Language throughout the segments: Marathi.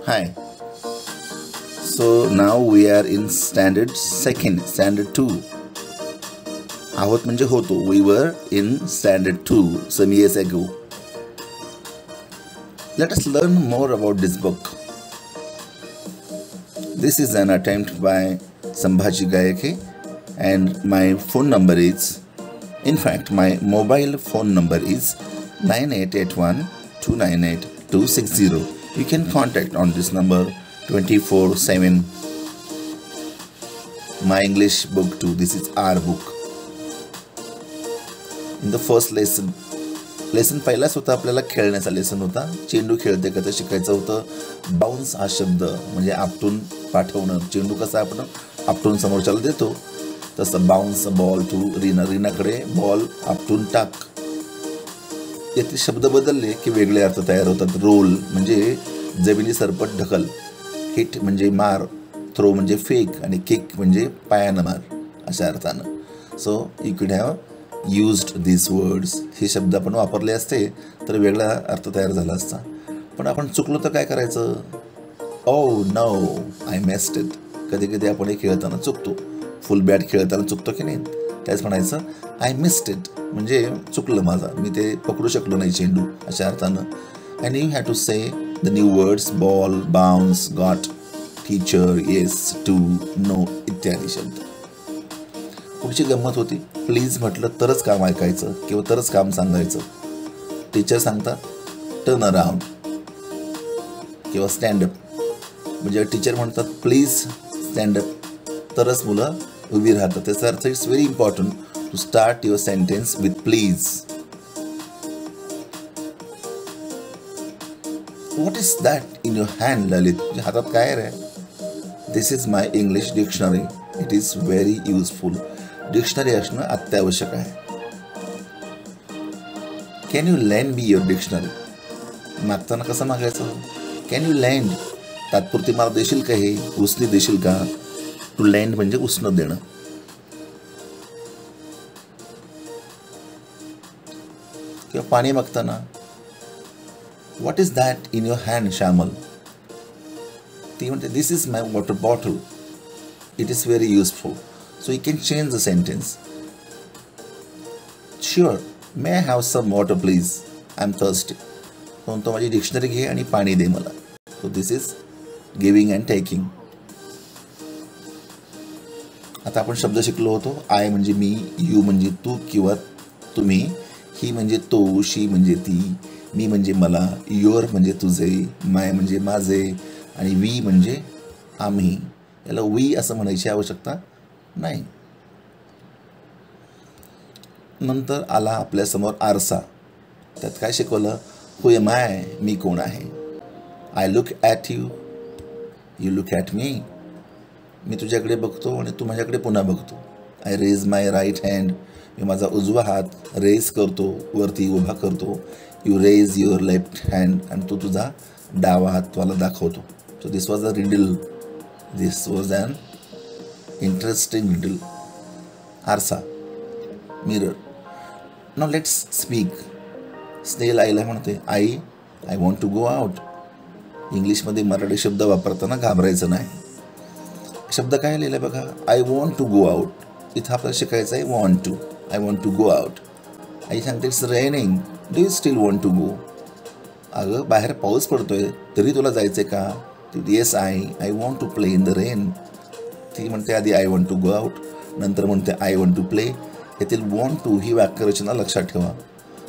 Hi. So now we are in standard 2. आहोत म्हणजे होतो. We were in standard 2 some years ago. Let us learn more about this book. This is an attempt by Sambhaji Gayake and my phone number is, in fact my mobile phone number is 9881 298 260. You can contact on this number 24/7. My English book too. This is our book. In the first lesson पहिलाच होता आपल्याला खेळण्याचा लेसन होता. चेंडू खेळते कसं शिकायचं होतं. बाउन्स हा शब्द म्हणजे आपटून पाठवणं. चेंडू कसा आपण आपटून समोरच्याला देतो तसं बाउन्स बॉल टू रीनाकडे बॉल आपटून टाक. याचे शब्द बदलले की वेगळे अर्थ तयार होतात. रोल म्हणजे जमिनी सरपट ढकल, हिट म्हणजे मार, थ्रो म्हणजे फेक आणि किक म्हणजे पायानं मार अशा अर्थानं. सो यू कुड हॅव यूज्ड दिस वर्ड्स. हे शब्द आपण वापरले असते तर वेगळा अर्थ तयार झाला असता. पण आपण चुकलो तर काय करायचं? Oh no I messed it. कधी कधी आपण हे खेळताना चुकतो. फुल बॅट खेळताना चुकतो की नाही, त्याच म्हणायचं आय मिस्ड इट म्हणजे चुकलं माझा, मी ते पकडू शकलो नाही चेंडू अशा अर्थानं. And you have to say the new words ball, bounce, got, teacher, yes, to, no इत्यादी शब्द. पुढची गंमत होती, प्लीज म्हटलं तरच काम ऐकायचं किंवा तरच काम सांगायचं. टीचर सांगतात टर्न अराउंड किंवा स्टँडअप, म्हणजे टीचर म्हणतात प्लीज स्टँडअप तरच मुलं उभी राहतात. त्याचा अर्थ it's very important to start your sentence with please. What is that in your hand Lalit? तुझ्या हातात काय रे? This is my English dictionary. It is very useful. Dictionary असणं अत्यावश्यक आहे. Can you lend me your dictionary? मागताना कसं मागायचं? Can you lend? तात्पुरती मला देशील का? हे उसने देशील का? टू लेंड म्हणजे उसनं देणं. किंवा पाणी मागताना what is that in your hand Shyamal? ती म्हणते this is my water bottle. It is very useful. So you can change the sentence. Sure may I have some water please, I am thirsty. तो माझी डिक्शनरी घे आणि पाणी दे मला. So this is giving and taking. आता आपण शब्द शिकलो होतो. आय म्हणजे मी, यू म्हणजे तू किंवा तुम्ही, ही म्हणजे तो, शी म्हणजे ती, मी म्हणजे मला, युअर म्हणजे तुझे, माय म्हणजे माझे आणि वी म्हणजे आम्ही. याला वी असं म्हणायची आवश्यकता नाही. नंतर आला आपल्यासमोर आरसा. त्यात काय शिकवलं? हू एम आय? मी कोण आहे? I look at you, you look at me. मी तुझ्याकडे बघतो आणि तू माझ्याकडे पुन्हा बघतो. I raise my right hand. मी माझा उजवा हात रेज करतो, वरती उभा करतो. You raise your left hand आणि तू तुझा डावा हात मला दाखवतो. So this was a riddle. This was an interesting riddle. आरसा, mirror. Now let's speak. Snail आईला म्हणते आई I want to go out. इंग्लिशमध्ये मराठी शब्द वापरताना घाबरायचं नाही. शब्द काय लिहिलं बघा, I want to go out. इथं आपल्याला शिकायचं आहे want to. I want to go out. आई सांगते it's raining, do you still want to go? अगं बाहेर पाऊस पडतोय तरी तुला जायचं आहे का? ती yes I want to play in the rain. ती म्हणते आधी I want to go out, नंतर म्हणते आय वॉन्ट टू प्ले. यातील वॉन्ट टू ही वाक्यरचना लक्षात ठेवा.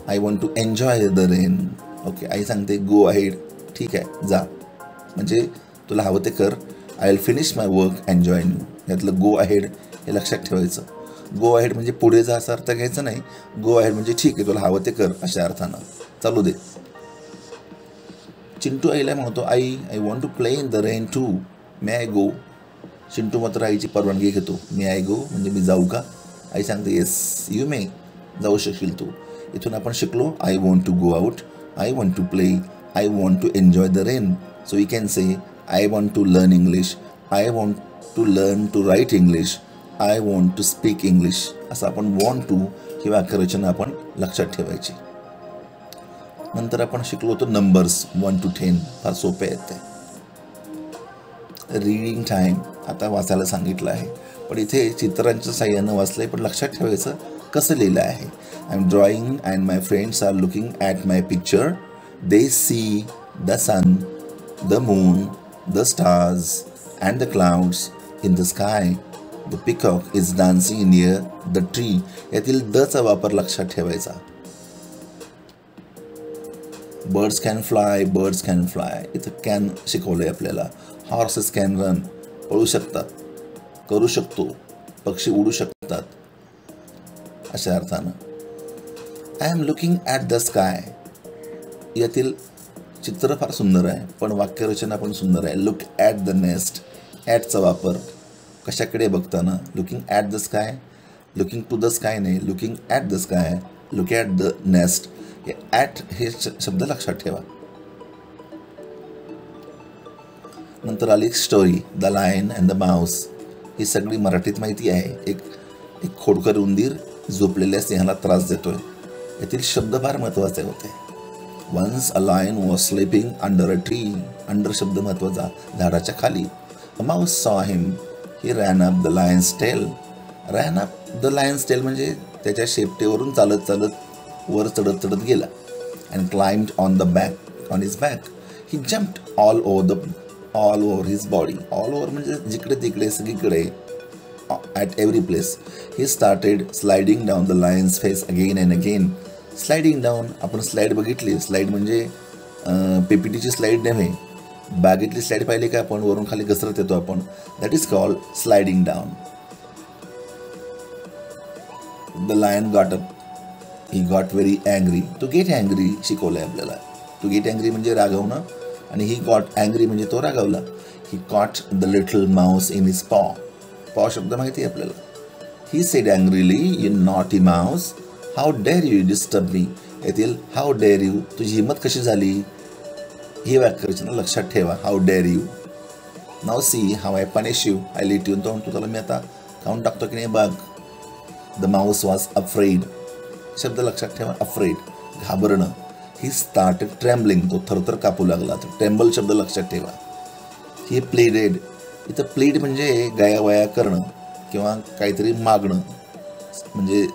I want to enjoy the rain. Okay, आई सांगते गो अहेड. ठीक आहे जा, म्हणजे तुला हवं ते कर. I will finish my work enjoy you. यातलं गो अहेड हे लक्षात ठेवायचं. गो अहेड म्हणजे पुढे जा असा अर्थ घ्यायचा नाही. गो अहेड म्हणजे ठीक आहे तुला हवं ते कर अशा अर्थानं, चालू दे. चिंटू आईला म्हणतो आई I want to play in the rain too, may I go. Chintu मात्र आईची परवानगी घेतो. मे आय गो म्हणजे मी जाऊ का? आई सांगते येस यू मे, जाऊ शकशील तू. इथून आपण शिकलो I want to go out, I want to play, I want to enjoy the rain. So you can say I want to learn English, I want to learn to write English, I want to speak English. असं आपण वॉन्ट टू ही वाक्यरचना आपण लक्षात ठेवायची. नंतर आपण शिकलो होतो नंबर्स 1 to 10. फार सोपे आहेत ते. रीडिंग टाईम आता वाचायला सांगितलं आहे, पण इथे चित्रांच्या साह्यानं वाचलं आहे, पण लक्षात ठेवायचं कसं लिहिलं आहे. I am drawing and my friends are looking at my picture. They see the sun, the moon, the stars and the clouds in the sky. The peacock is dancing near the tree. यातील दचा वापर लक्षात ठेवायचा. Birds can fly, birds can fly. इथं कॅन शिकवलं आहे आपल्याला. हॉर्सेस कॅन रन, पळू शकतात, करू शकतो. पक्षी उडू शकतात, अशा अर्थानं. I am looking at the sky. यातील चित्र फार सुंदर आहे, पण वाक्यरचना पण सुंदर आहे. Look at the nest. ॲटचा वापर कशाकडे बघताना. Looking at the sky, looking to the sky नाही, looking at the sky, look at the nest. हे ॲट हे शब्द लक्षात ठेवा. नंतर आली story, the lion and the mouse. ही सगळी मराठीत माहिती आहे. एक खोडकर उंदीर झोपलेल्या सिंहाला त्रास देतोय. यातील शब्द फार महत्त्वाचे होते. Once a lion was sleeping under a tree. Under शब्द महत्त्वाचा, झाडाच्या खाली. A mouse saw him, he ran up the lion's tail. Ran up the lion's tail म्हणजे त्याच्या शेपटेवरून चालत चालत वर चढत चढत गेला. And climbed on the back, on his back. He jumped all over his body. All over म्हणजे जिकडे तिकडे, सगळीकडे, at every place. He started sliding down the Lions face again and again. Sliding down, आपण स्लाईड बघितली. स्लाईड म्हणजे पीपीटीची स्लाईड नव्हे, बागेतली स्लाईड पाहिली का आपण, वरून खाली घसरत येतो आपण. That is called sliding down. The lion got up, he got very angry. To get angry शिकवलं आहे आपल्याला. टू गेट अँग्री म्हणजे रागवणं, आणि ही गॉट अँग्री म्हणजे तो रागावला. He caught the little mouse in his paw. Paw शब्द माहिती आहे आपल्याला. He said angrily, you naughty mouse, how dare you disturb me. येथील हाऊ डेअर यू, तुझी हिंमत कशी झाली, ही वाक्यरचना लक्षात ठेवा. How dare you. Now see how I punish you, I lit you. तो तुला मी आता खाऊन टाकतो की नाही बघ. The mouse was afraid. शब्द लक्षात ठेवा, अफ्रेड, घाबरणं. ही स्टार्टेड ट्रेम्बलिंग, तो थरथर कापू लागला. तर ट्रेम्बल शब्द लक्षात ठेवा. ही प्लीडेड. इथं प्लीड म्हणजे गयावया करणं किंवा काहीतरी मागणं. म्हणजे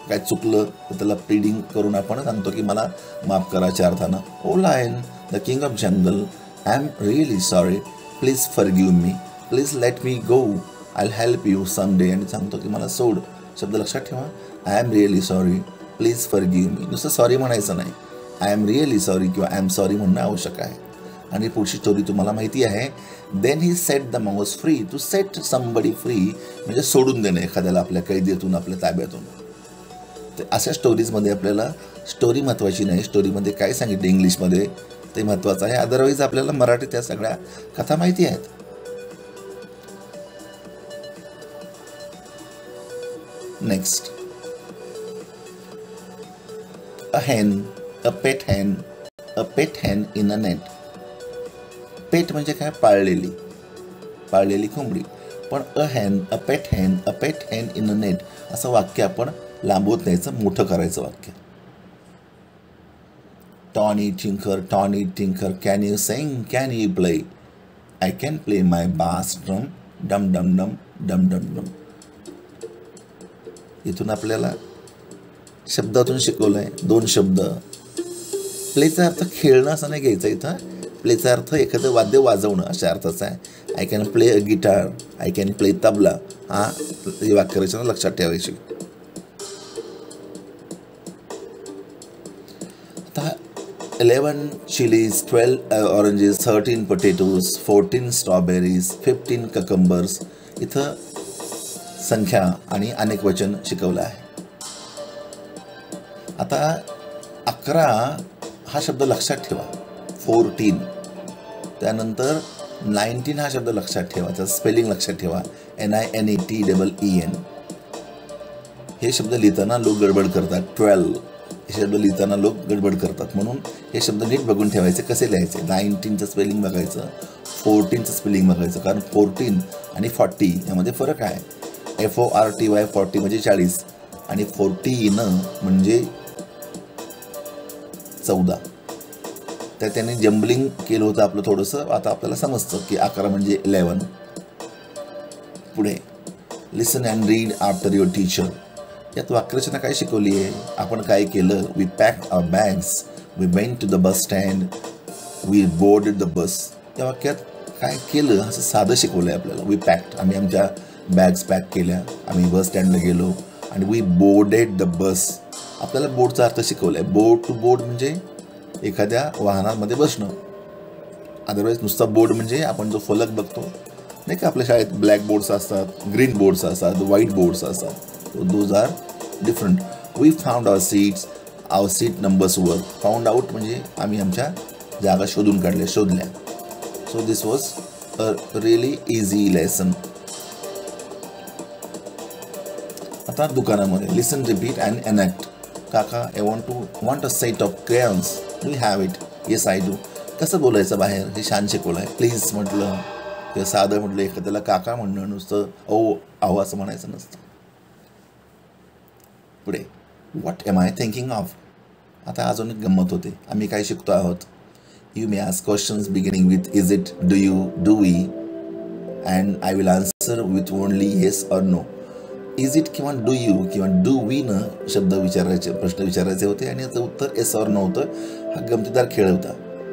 काय चुकलं तर त्याला प्लीडिंग करून आपण सांगतो की मला माफ करायच्या अर्थानं. O lion, the king of jungle, I am really sorry, please forgive me, please let me go, I help you someday. आणि सांगतो की मला सोड. शब्द लक्षात ठेवा. I am really sorry, please forgive me. नुसतं सॉरी म्हणायचं नाही, आय एम रिअली सॉरी किंवा आय एम सॉरी म्हणणं आवश्यक आहे. आणि पुढची स्टोरी तुम्हाला माहिती आहे. Then he set the mouse free. To set somebody free म्हणजे सोडून देणं एखाद्याला आपल्या कैदेतून, आपल्या ताब्यातून. तर अशा स्टोरीजमध्ये आपल्याला स्टोरी महत्त्वाची नाही, स्टोरीमध्ये काय सांगितलं इंग्लिशमध्ये ते महत्त्वाचं आहे. अदरवाईज आपल्याला मराठीत त्या सगळ्या कथा माहिती आहेत. नेक्स्ट, अ हेन, अ पेट हेन, अ पेट हेन इन अ नेट. पेट म्हणजे काय, पाळलेली, पाळलेली कोंबडी. पण अ हेन, अ पेट हेन, अ पेट हेन इन अ नेट असं वाक्य आपण लांबवत न्यायचं, मोठं करायचं वाक्य. Tony Tinker, can you sing, can you play, I can play my bass drum, dum dum dum dum dum डम. इथून आपल्याला शब्दातून शिकवलं आहे 2 शब्द. प्लेचा अर्थ खेळणं असं नाही घ्यायचं इथं. प्लेचा अर्थ एखादं वाद्य वाजवणं अशा अर्थाचा आहे. I can play a guitar, I can play tabla. हा ही वाक्यरचना लक्षात ठेवायची. आता 11 चिलीज, 12 ऑरेंजेस, 13 पोटॅटोज, 14 स्ट्रॉबेरीज, 15 ककंबर्स. इथं संख्या आणि अनेक वचन शिकवलं आहे. आता 11 हा शब्द लक्षात ठेवा, 14. त्यानंतर 19 हा शब्द लक्षात ठेवा, त्याचं स्पेलिंग लक्षात ठेवा, NINETEEN. हे शब्द लिहिताना लोक गडबड करतात. 12 हे शब्द लिहिताना लोक गडबड करतात, म्हणून हे शब्द नीट बघून ठेवायचे कसे लिहायचे. 19चं स्पेलिंग बघायचं, 14चं स्पेलिंग बघायचं. कारण 14 आणि 40 यामध्ये फरक आहे. FORTY 40 म्हणजे 40 आणि 14 म्हणजे 14. तर त्यांनी जम्बलिंग केलं होतं आपलं थोडंसं. आता आपल्याला समजतं की 11 म्हणजे 11. पुढे listen and read after your teacher. यात वाक्यरचना काय शिकवली आहे, आपण काय केलं. We packed our bags, we went to the bus stand, we boarded the bus. या वाक्यात काय केलं असं साधं शिकवलं आहे आपल्याला. वी पॅक्ड, आम्ही आमच्या बॅग्स पॅक केल्या, आम्ही बस स्टँडला गेलो. आणि वी बोर्डेड द बस, आपल्याला बोर्डचा अर्थ शिकवला आहे. बोर्ड टू बोर्ड म्हणजे एखाद्या वाहनामध्ये बसणं. अदरवाईज नुसता बोर्ड म्हणजे आपण जो फलक बघतो नाही का आपल्या शाळेत, ब्लॅक बोर्ड्स असतात, ग्रीन बोर्ड्स असतात, व्हाईट बोर्ड्स असतात. Those are different. We found our seats, our seat numbers वर. फाउंड आउट म्हणजे आम्ही आमच्या जागा शोधून काढल्या, शोधल्या. So this was a really easy lesson. आता दुकानामध्ये लिसन, रिपीट अँड एनॅक्ट. काका, I want a set of crayons, do you have it? Yes I do. कसं बोलायचं बाहेर हे छान शिकवलं आहे. प्लीज म्हटलं किंवा साधं म्हटलं, एखाद्याला काका म्हणणं, नुसतं ओ आहो असं म्हणायचं नसतं. पुढे what am I thinking of. आता अजून एक गंमत होते. आम्ही काय शिकतो आहोत. You may ask questions beginning with is it, do you, do we, and I will answer with only yes or no. Is it किंवा डू यू किंवा डू वी न शब्द विचारायचे, प्रश्न विचारायचे होते आणि याचं उत्तर येस ऑर नो होतं. हा गमतीदार खेळ होता,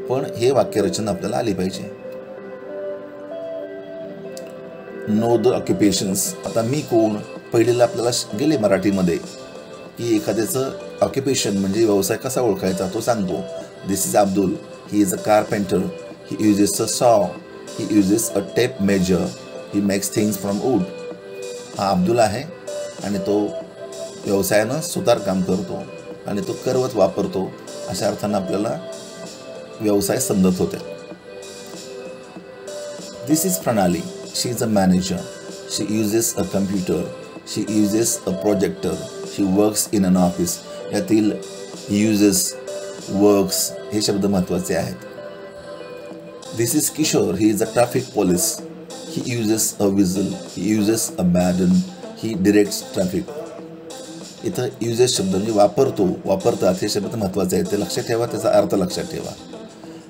पण हे वाक्यरचना आपल्याला आली पाहिजे. Know the occupations. आता मी कोण, पहिलेला आपल्याला गेले मराठीमध्ये की एखाद्याचं ऑक्युपेशन म्हणजे व्यवसाय कसा ओळखायचा तो सांगतो. This is Abdul, he is a carpenter, he uses a saw, he uses a tape measure, he makes things from wood. हा अब्दुल आहे आणि तो व्यवसायानं सुतारकाम करतो आणि तो करवत वापरतो. अशा अर्थानं आपल्याला व्यवसाय समजत होते. This is Pranali, she is a manager, she uses a computer, she uses a projector, she works in an office. यातील युजेस, वर्क्स हे शब्द महत्त्वाचे आहेत. This is Kishor, he is a traffic police, he uses a whistle, he uses a baton, he directs traffic. इथं युजेस शब्द म्हणजे वापरतात हे शब्द महत्त्वाचे आहेत, ते लक्षात ठेवा, त्याचा अर्थ लक्षात ठेवा.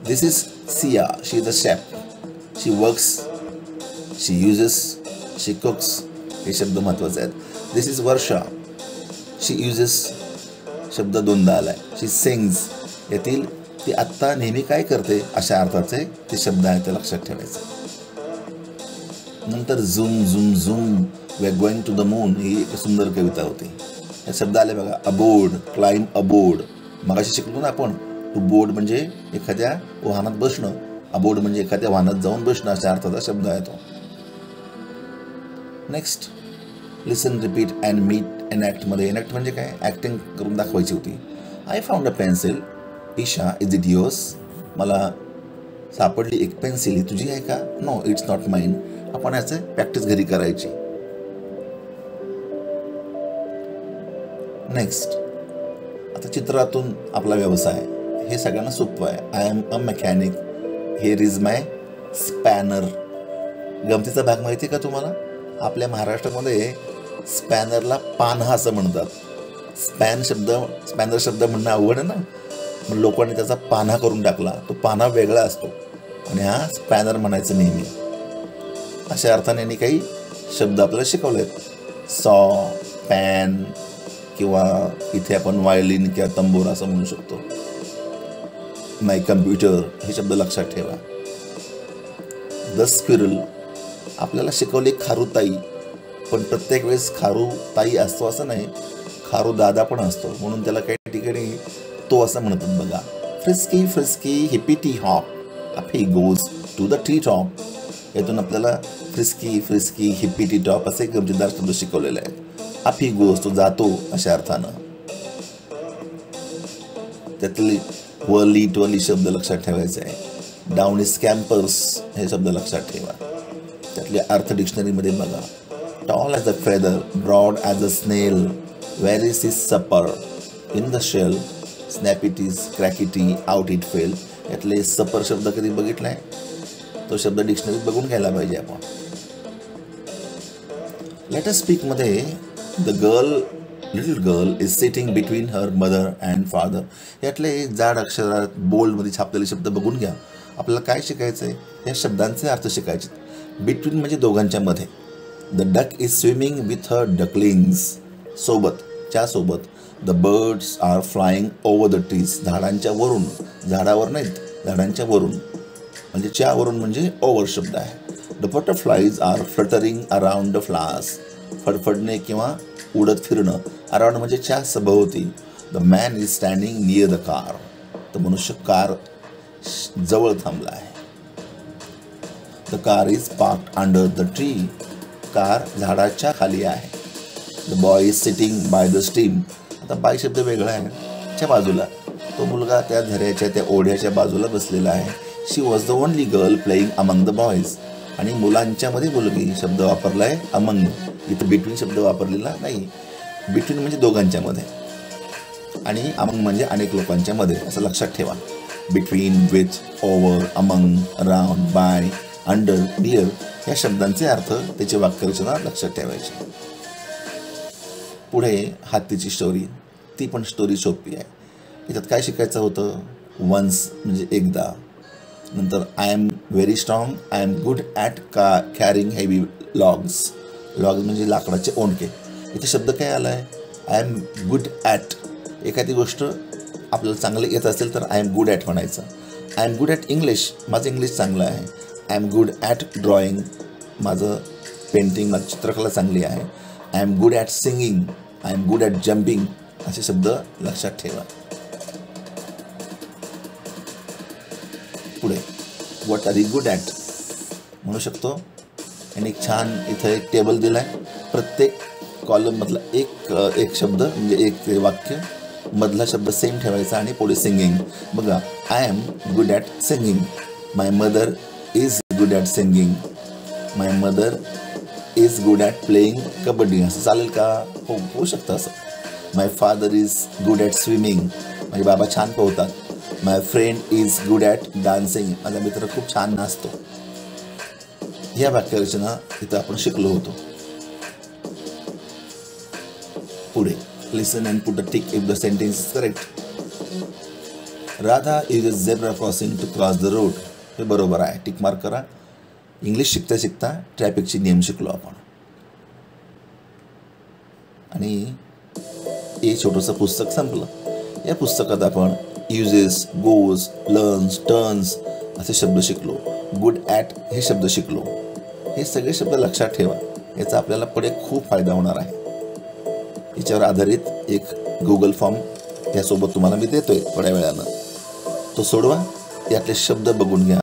This is Siya, she is a chef, she works, she uses, she cooks हे शब्द महत्त्वाचे आहेत. This is Varsha, she uses शब्द दोनदा आलाय. शी सिंग्स, यातील ती आत्ता नेहमी काय करते अशा अर्थाचे ते शब्द आहेत, ते लक्षात ठेवायचे. नंतर zoom zoom zoom, we are going to the moon, ही एक सुंदर कविता होती. हे शब्द आले बघा. Aboard, climb aboard. मगाशी शिकलो ना आपण. टू बोर्ड म्हणजे एखाद्या वाहनात बसणं, अबोर्ड म्हणजे एखाद्या वाहनात जाऊन बसणं अशा अर्थाचा शब्द आहे तो. Next listen, repeat and meet enact. मध्ये एनॅक्ट म्हणजे काय, ॲक्टिंग करून दाखवायची होती. I found a pencil, Isha is it yours. मला सापडली एक पेन्सिल, ही तुझी आहे का? No, it's not mine. आपण याचे प्रॅक्टिस घरी करायची. नेक्स्ट आता चित्रातून आपला व्यवसाय, हे सगळ्यांना सोपं आहे. I am a mechanic, here is my spanner. गमतीचा भाग माहिती आहे का तुम्हाला? आपल्या महाराष्ट्रामध्ये स्पॅनरला पान्हा असं म्हणतात. स्पॅनर शब्द म्हणणं अवघड आहे ना, मग लोकांनी त्याचा पान्हा करून टाकला. तो पान्हा वेगळा असतो आणि हा स्पॅनर म्हणायचं नेहमी. अशा अर्थाने यांनी काही शब्द आपल्याला शिकवले आहेत. सॉ, पॅन किंवा इथे आपण वायलिन किंवा तंबोरा असं म्हणू शकतो. माय कम्प्युटर हे शब्द लक्षात ठेवा. द स्क्विरल, आपल्याला शिकवले खारुताई, पण प्रत्येक वेळेस खारुताई असतो असं नाही, खारू दादा पण असतो, म्हणून त्याला काही ठिकाणी तो असं म्हणतात बघा. Frisky frisky hippity hop, up he goes to the tree top. यातून आपल्याला फ्रिस्की फ्रिस्की हिपिटी टॉप असे गमतीदार शब्द शिकवलेले आहेत. अप ही गोज, तो जातो अशा अर्थानं. त्यातले वर्ली ट्वली शब्द लक्षात ठेवायचे आहे. डाऊन इज कॅम्पर्स हे शब्द लक्षात ठेवा. त्यातले अर्थ डिक्शनरीमध्ये बघा. Tall as a feather, broad as a snail, where is his supper, in the shell, snap it is, crack it e, out it fail. यातले सपर शब्द कधी बघितलाय? तो शब्द डिक्शनरीत बघून घ्यायला पाहिजे आपण. लेट अस स्पीक मध्ये the girl little girl is sitting between her mother and father. यातले जाड अक्षरात बोल्डमध्ये छापलेले शब्द बघून घ्या. आपल्याला काय शिकायचं आहे, या शब्दांचे अर्थ शिकायचे. बिटवीन म्हणजे दोघांच्या मध्ये. The duck is swimming with her ducklings. सोबत, त्यासोबत. The birds are flying over the trees. झाडांच्या वरून, झाडावर नाहीत, झाडांच्या वरून. म्हणजे च्यावरून म्हणजे ओव्हर शब्द आहे. The butterflies are fluttering around the flowers. फडफडणे किंवा उडत फिरणं. अराउंड म्हणजे च्या सभोवती. The man is standing near the car. तर मनुष्य कार जवळ थांबला आहे. The car is parked under the tree. Car झाडाच्या खाली आहे. The boy is sitting by the stream. आता बाय शब्द वेगळा आहे, च्या बाजूला. तो मुलगा त्या झऱ्याच्या, त्या ओढ्याच्या बाजूला बसलेला आहे. She was the only girl playing among the boys. आणि मुलांच्या मध्ये मुलगी शब्द वापरला आहे अमंग. इथं बिटवीन शब्द वापरलेला नाही. बिटवीन म्हणजे दोघांच्या मध्ये आणि अमंग म्हणजे अनेक लोकांच्या मध्ये, असं लक्षात ठेवा. Between, with, over, among, around, by, under, near या शब्दांचे अर्थ, त्याची वाक्यरचना लक्षात ठेवायची. पुढे हत्तीची स्टोरी. ती पण स्टोरी सोपी आहे. याच्यात काय शिकायचं होतं, वन्स म्हणजे एकदा. नंतर I am very strong, I am good at carrying heavy logs. Logs म्हणजे लाकडाचे ओंडके. इथे शब्द काय आला आहे, आय एम गुड ॲट. एखादी गोष्ट आपल्याला चांगलं येत असेल तर आय एम गुड ॲट म्हणायचं. I am good at English, माझं इंग्लिश चांगलं आहे. I am good at drawing, माझं पेंटिंग, माझी चित्रकला चांगली आहे. I am good at singing, I am good at jumping. असे शब्द लक्षात ठेवा. पुढे what are you good at म्हणू शकतो. आणि एक छान इथं एक टेबल दिला आहे. प्रत्येक कॉलममधला एक शब्द म्हणजे एक वाक्य, मधला शब्द सेम ठेवायचा आणि पुढे सिंगिंग. बघा, I am good at singing. My mother is good at singing. My mother is good at playing kabaddi. असं चालेल का, होऊ शकतं असं. My father is good at swimming. माझे बाबा छान पोहतात. My friend is good at dancing. माझा मित्र खूप छान नाचतो. ह्या वाक्यरचना इथं आपण शिकलो होतो. पुढे listen and put a tick if the sentence is correct. Radha is a zebra crossing to cross the road. हे बरोबर आहे, टिक मार्क करा. इंग्लिश शिकता शिकता ट्रॅफिकचे नियम शिकलो आपण. आणि हे छोटंसं पुस्तक संपलं. या पुस्तकात आपण युजेस, गोज, लर्न्स, टर्न्स असे शब्द शिकलो. गुड ॲट हे शब्द शिकलो. हे सगळे शब्द लक्षात ठेवा. याचा आपल्याला पुढे खूप फायदा होणार आहे. याच्यावर आधारित एक गुगल फॉर्म यासोबत तुम्हाला मी देतोय थोड्या वेळानं. तो सोडवा, यातले शब्द बघून घ्या.